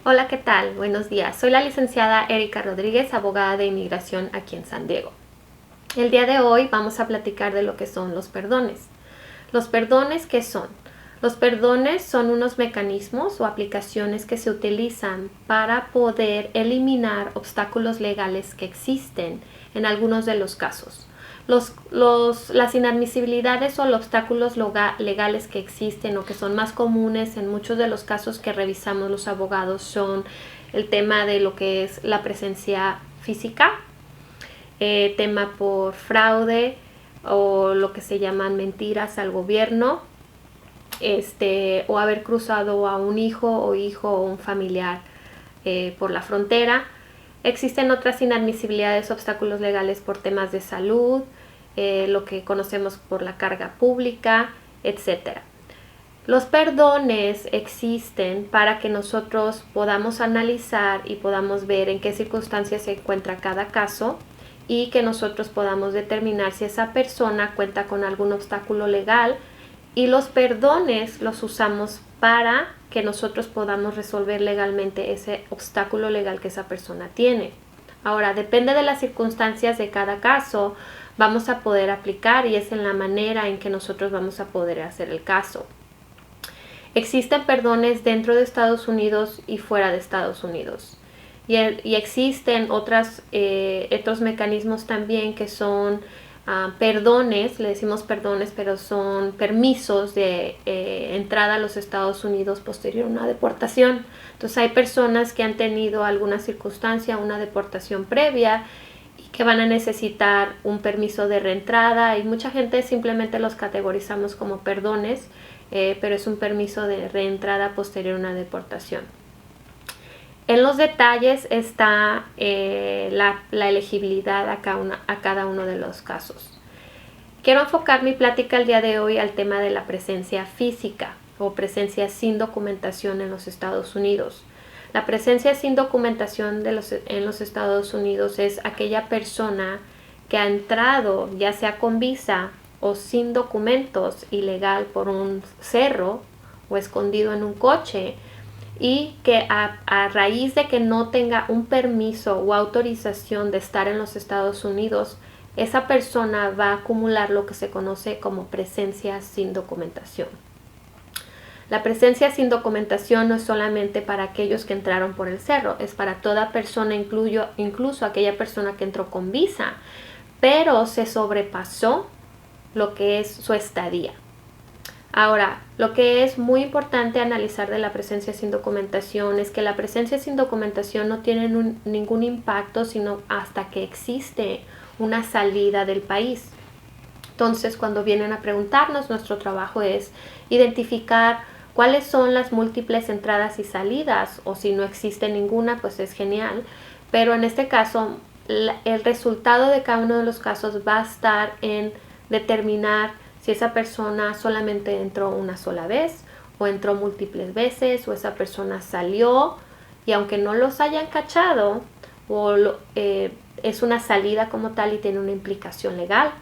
Hola, ¿qué tal? Buenos días. Soy la licenciada Erika Rodríguez, abogada de inmigración aquí en San Diego. El día de hoy vamos a platicar de lo que son los perdones. ¿Los perdones qué son? Los perdones son unos mecanismos o aplicaciones que se utilizan para poder eliminar obstáculos legales que existen en algunos de los casos. Las inadmisibilidades o los obstáculos legales que existen o que son más comunes en muchos de los casos que revisamos los abogados son el tema de lo que es la presencia física, tema por fraude o lo que se llaman mentiras al gobierno, o haber cruzado a un hijo o un familiar por la frontera. Existen otras inadmisibilidades, obstáculos legales por temas de salud, lo que conocemos por la carga pública, etc. Los perdones existen para que nosotros podamos analizar y podamos ver en qué circunstancias se encuentra cada caso y que nosotros podamos determinar si esa persona cuenta con algún obstáculo legal, y los perdones los usamos para que nosotros podamos resolver legalmente ese obstáculo legal que esa persona tiene. Ahora, depende de las circunstancias de cada caso, vamos a poder aplicar, y es en la manera en que nosotros vamos a poder hacer el caso. Existen perdones dentro de Estados Unidos y fuera de Estados Unidos. Y existen otros mecanismos también que son perdones, le decimos perdones, pero son permisos de entrada a los Estados Unidos posterior a una deportación. Entonces hay personas que han tenido alguna circunstancia, una deportación previa, y que van a necesitar un permiso de reentrada, y mucha gente simplemente los categorizamos como perdones, pero es un permiso de reentrada posterior a una deportación. En los detalles está la elegibilidad a cada uno de los casos. Quiero enfocar mi plática el día de hoy al tema de la presencia física o presencia sin documentación en los Estados Unidos. La presencia sin documentación en los Estados Unidos es aquella persona que ha entrado, ya sea con visa o sin documentos, ilegal por un cerro o escondido en un coche, y que a raíz de que no tenga un permiso o autorización de estar en los Estados Unidos, esa persona va a acumular lo que se conoce como presencia sin documentación. La presencia sin documentación no es solamente para aquellos que entraron por el cerro, es para toda persona, incluso aquella persona que entró con visa, pero se sobrepasó lo que es su estadía. Ahora, lo que es muy importante analizar de la presencia sin documentación es que la presencia sin documentación no tiene ningún impacto sino hasta que existe una salida del país. Entonces, cuando vienen a preguntarnos, nuestro trabajo es identificar cuáles son las múltiples entradas y salidas, o si no existe ninguna, pues es genial. Pero en este caso, el resultado de cada uno de los casos va a estar en determinar si esa persona solamente entró una sola vez o entró múltiples veces, o esa persona salió y aunque no los hayan cachado, es una salida como tal y tiene una implicación legal.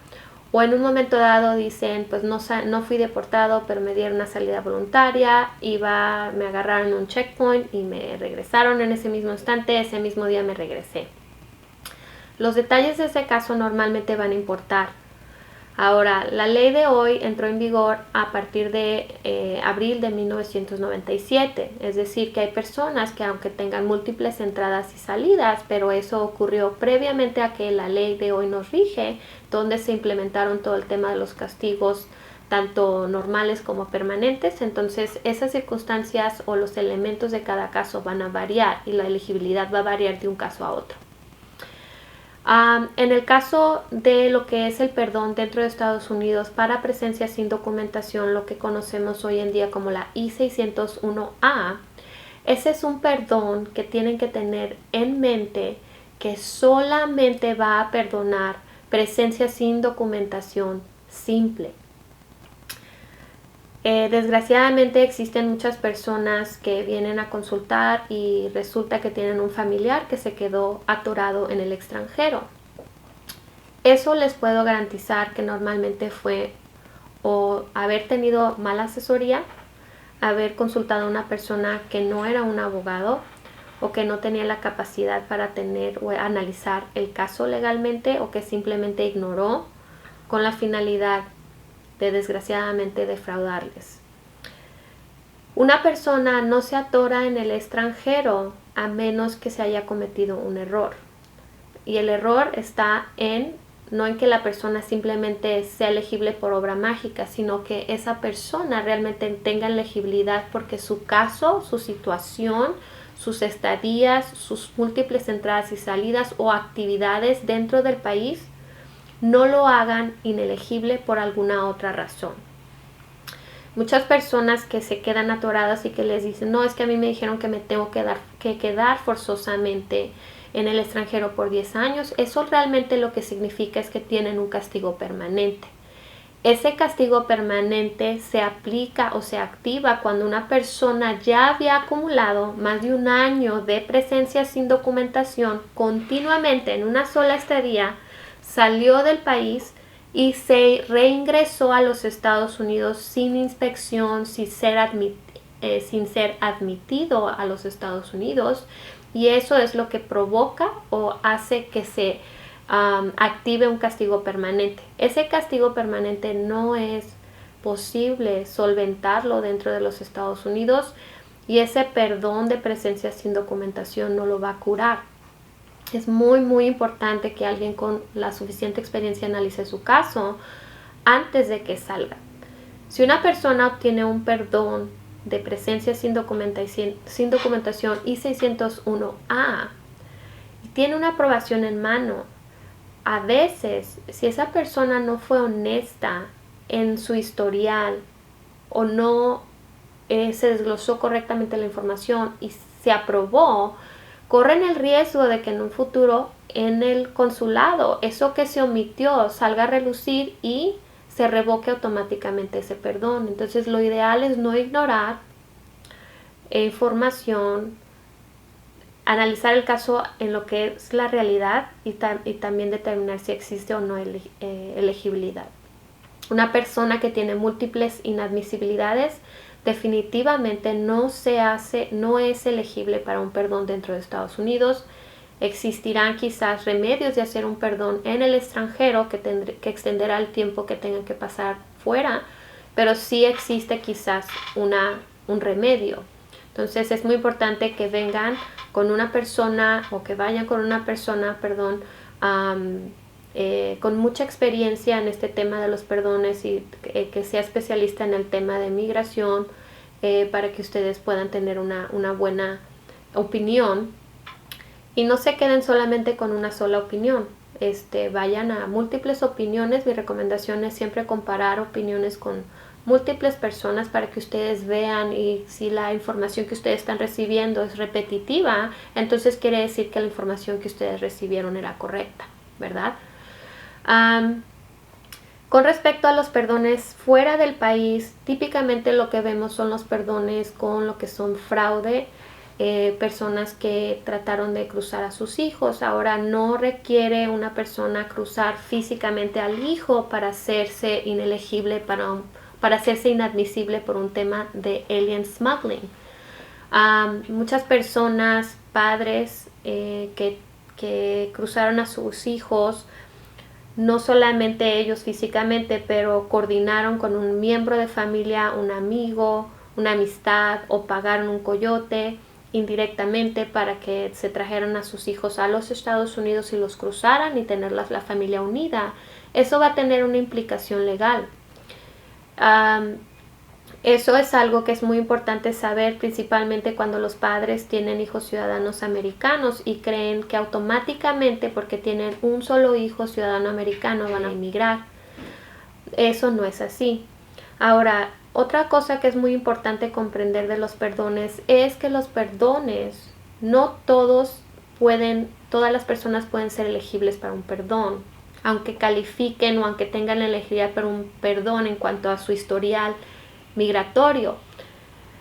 O en un momento dado dicen, pues no fui deportado, pero me dieron una salida voluntaria, me agarraron en un checkpoint y me regresaron en ese mismo instante, ese mismo día me regresé. Los detalles de ese caso normalmente van a importar. Ahora, la ley de hoy entró en vigor a partir de abril de 1997, es decir, que hay personas que aunque tengan múltiples entradas y salidas, pero eso ocurrió previamente a que la ley de hoy nos rige, donde se implementaron todo el tema de los castigos, tanto normales como permanentes. Entonces, esas circunstancias o los elementos de cada caso van a variar y la elegibilidad va a variar de un caso a otro. En el caso de lo que es el perdón dentro de Estados Unidos para presencia sin documentación, lo que conocemos hoy en día como la I-601A, ese es un perdón que tienen que tener en mente, que solamente va a perdonar presencia sin documentación simple. Desgraciadamente existen muchas personas que vienen a consultar y resulta que tienen un familiar que se quedó atorado en el extranjero. Eso les puedo garantizar que normalmente fue o haber tenido mala asesoría, haber consultado a una persona que no era un abogado, o que no tenía la capacidad para tener o analizar el caso legalmente, o que simplemente ignoró con la finalidad de, desgraciadamente, defraudarles. Una persona no se atora en el extranjero a menos que se haya cometido un error. Y el error está no en que la persona simplemente sea elegible por obra mágica, sino que esa persona realmente tenga elegibilidad porque su caso, su situación, sus estadías, sus múltiples entradas y salidas o actividades dentro del país no lo hagan inelegible por alguna otra razón. Muchas personas que se quedan atoradas y que les dicen, no, es que a mí me dijeron que me tengo que quedar forzosamente en el extranjero por 10 años, eso realmente lo que significa es que tienen un castigo permanente. Ese castigo permanente se aplica o se activa cuando una persona ya había acumulado más de un año de presencia sin documentación continuamente en una sola estadía, salió del país y se reingresó a los Estados Unidos sin inspección, sin ser admitido a los Estados Unidos, y eso es lo que provoca o hace que se active un castigo permanente. Ese castigo permanente no es posible solventarlo dentro de los Estados Unidos, y ese perdón de presencia sin documentación no lo va a curar. Es muy importante que alguien con la suficiente experiencia analice su caso antes de que salga. Si una persona obtiene un perdón de presencia sin documentación I-601A y tiene una aprobación en mano, a veces, si esa persona no fue honesta en su historial o no se desglosó correctamente la información y se aprobó, corren el riesgo de que en un futuro en el consulado eso que se omitió salga a relucir y se revoque automáticamente ese perdón. Entonces lo ideal es no ignorar información, analizar el caso en lo que es la realidad y también determinar si existe o no elegibilidad. Una persona que tiene múltiples inadmisibilidades definitivamente no es elegible para un perdón dentro de Estados Unidos. Existirán quizás remedios de hacer un perdón en el extranjero que extenderá el tiempo que tengan que pasar fuera, pero sí existe quizás un remedio. Entonces es muy importante que vengan con una persona o que vayan con una persona, con mucha experiencia en este tema de los perdones y que sea especialista en el tema de migración, para que ustedes puedan tener una buena opinión y no se queden solamente con una sola opinión. Vayan a múltiples opiniones. Mi recomendación es siempre comparar opiniones con múltiples personas para que ustedes vean, y si la información que ustedes están recibiendo es repetitiva, entonces quiere decir que la información que ustedes recibieron era correcta, ¿verdad? Con respecto a los perdones fuera del país, típicamente lo que vemos son los perdones con lo que son fraude, personas que trataron de cruzar a sus hijos. Ahora no requiere una persona cruzar físicamente al hijo para hacerse inelegible, para hacerse inadmisible por un tema de alien smuggling. Muchas personas, padres que cruzaron a sus hijos, no solamente ellos físicamente, pero coordinaron con un miembro de familia, un amigo, una amistad, o pagaron un coyote indirectamente para que se trajeran a sus hijos a los Estados Unidos y los cruzaran y tener la familia unida. Eso va a tener una implicación legal. Eso es algo que es muy importante saber, principalmente cuando los padres tienen hijos ciudadanos americanos y creen que automáticamente, porque tienen un solo hijo ciudadano americano, van a emigrar. Eso no es así. Ahora, otra cosa que es muy importante comprender de los perdones es que los perdones, no todas las personas pueden ser elegibles para un perdón, aunque califiquen o aunque tengan la elegibilidad para un perdón en cuanto a su historial migratorio.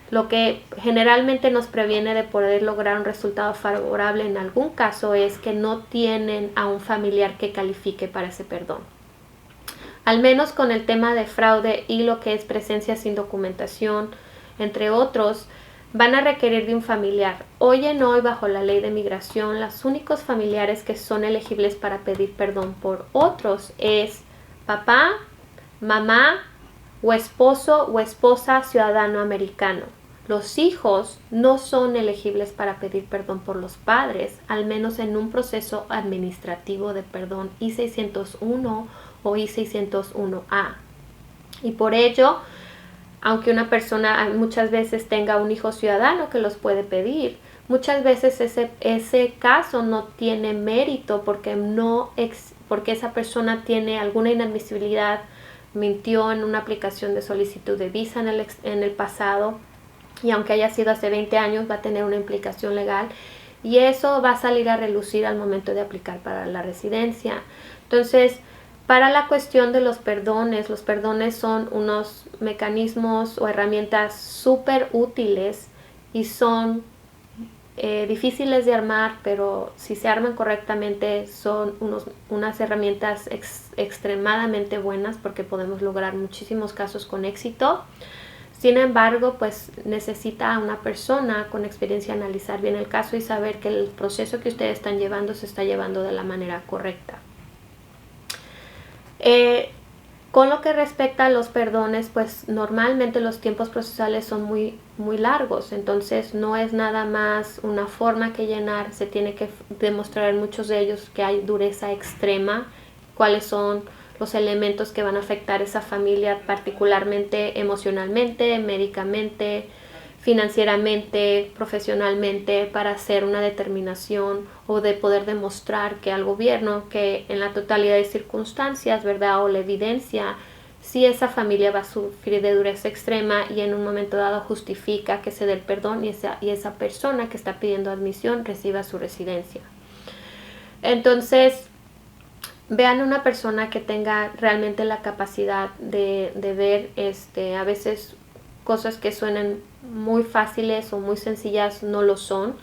Lo que generalmente nos previene de poder lograr un resultado favorable en algún caso es que no tienen a un familiar que califique para ese perdón. Al menos con el tema de fraude y lo que es presencia sin documentación, entre otros, van a requerir de un familiar. Hoy en hoy, bajo la ley de migración, los únicos familiares que son elegibles para pedir perdón por otros es papá, mamá o esposo o esposa ciudadano americano. Los hijos no son elegibles para pedir perdón por los padres, al menos en un proceso administrativo de perdón I-601 o I-601A. Y por ello, aunque una persona muchas veces tenga un hijo ciudadano que los puede pedir, muchas veces ese caso no tiene mérito porque esa persona tiene alguna inadmisibilidad, mintió en una aplicación de solicitud de visa en el pasado, y aunque haya sido hace 20 años va a tener una implicación legal y eso va a salir a relucir al momento de aplicar para la residencia. Entonces, para la cuestión de los perdones son unos mecanismos o herramientas súper útiles y son difíciles de armar, pero si se arman correctamente son unas herramientas extremadamente buenas porque podemos lograr muchísimos casos con éxito. Sin embargo, pues necesita a una persona con experiencia analizar bien el caso y saber que el proceso que ustedes están llevando se está llevando de la manera correcta. Con lo que respecta a los perdones, pues normalmente los tiempos procesales son muy largos, entonces no es nada más una forma que llenar, se tiene que demostrar en muchos de ellos que hay dureza extrema, cuáles son los elementos que van a afectar a esa familia particularmente emocionalmente, médicamente, financieramente, profesionalmente, para hacer una determinación o de poder demostrar que al gobierno, que en la totalidad de circunstancias, ¿verdad? O la evidencia, si esa familia va a sufrir de dureza extrema y en un momento dado justifica que se dé el perdón y esa persona que está pidiendo admisión reciba su residencia. Entonces, vean una persona que tenga realmente la capacidad de ver a veces cosas que suenan muy fáciles o muy sencillas no lo son,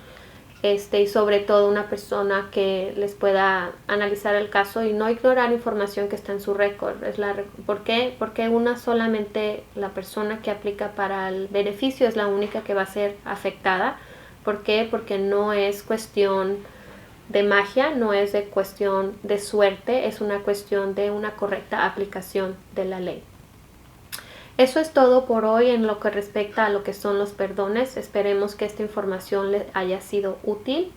y sobre todo una persona que les pueda analizar el caso y no ignorar información que está en su récord. ¿Por qué? Porque solamente la persona que aplica para el beneficio es la única que va a ser afectada. ¿Por qué? Porque no es cuestión de magia, no es de cuestión de suerte, es una cuestión de una correcta aplicación de la ley. Eso es todo por hoy en lo que respecta a lo que son los perdones. Esperemos que esta información les haya sido útil.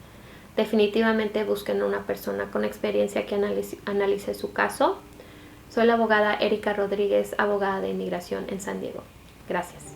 Definitivamente busquen una persona con experiencia que analice su caso. Soy la abogada Erika Rodríguez, abogada de inmigración en San Diego. Gracias.